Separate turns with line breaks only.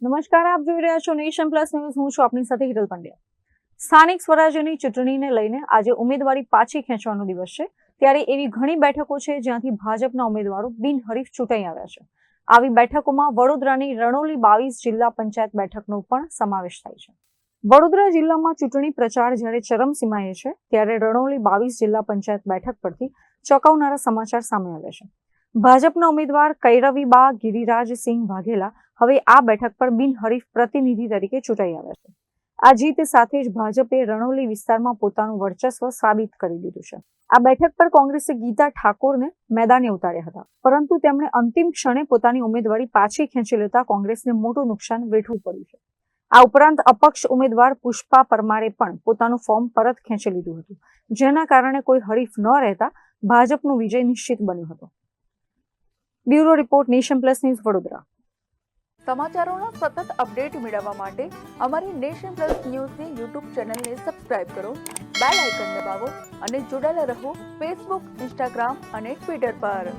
નમસ્કાર, આપ જોઈ રહ્યા છો નેશન પ્લસ ન્યૂઝ. હું છું આપની સાથે હિરલ પંડ્યા. સ્થાનિક સ્વરાજ્યની ચૂંટણીને લઈને આજે ઉમેદવારી પાછી ખેંચવાનો દિવસ છે, ત્યારે એવી ઘણી બેઠકો છે જ્યાંથી ભાજપના ઉમેદવારો બિનહરીફ ચૂંટાઈ આવ્યા છે. આવી બેઠકોમાં વડોદરાની રણોલી 22 જિલ્લા પંચાયત બેઠકનો પણ સમાવેશ થાય છે. વડોદરા જિલ્લામાં ચૂંટણી પ્રચાર જ્યારે ચરમસીમાએ છે, ત્યારે રણોલી 22 જિલ્લા પંચાયત બેઠક પરથી ચોંકાવનારા સમાચાર સામે આવ્યા છે. ભાજપના ઉમેદવાર કૈરવીબા ગિરિરાજસિંહ વાઘેલા હવે આ બેઠક પર બિનહરીફ પ્રતિનિધિ તરીકે ચૂંટાઈ આવ્યા છે. આ જીત સાથે જ ભાજપે રણોલી વિસ્તારમાં પોતાનું વર્ચસ્વ સાબિત કરી દીધું છે. આ બેઠક પર કોંગ્રેસે ગીતા ઠાકોરને મેદાને ઉતાર્યા હતા, પરંતુ તેમણે અંતિમ ક્ષણે પોતાની ઉમેદવારી પાછી ખેંચી લેતા કોંગ્રેસને મોટું નુકસાન વેઠવું પડ્યું છે. આ ઉપરાંત અપક્ષ ઉમેદવાર પુષ્પા પરમારે પણ પોતાનું ફોર્મ પરત ખેંચી લીધું હતું, જેના કારણે કોઈ હરીફ ન રહેતા ભાજપનો વિજય નિશ્ચિત બન્યો હતો. Bureau report, Nation Plus news, Vadodara.
સમાચારોના સતત અપડેટ મેળવવા માટે અમારી નેશન પ્લસ ન્યૂઝની યુટ્યુબ ચેનલને સબસ્ક્રાઇબ કરો, બેલ આઇકન દબાવો અને જોડાયેલા રહો ફેસબુક, ઇન્સ્ટાગ્રામ અને ટ્વિટર પર.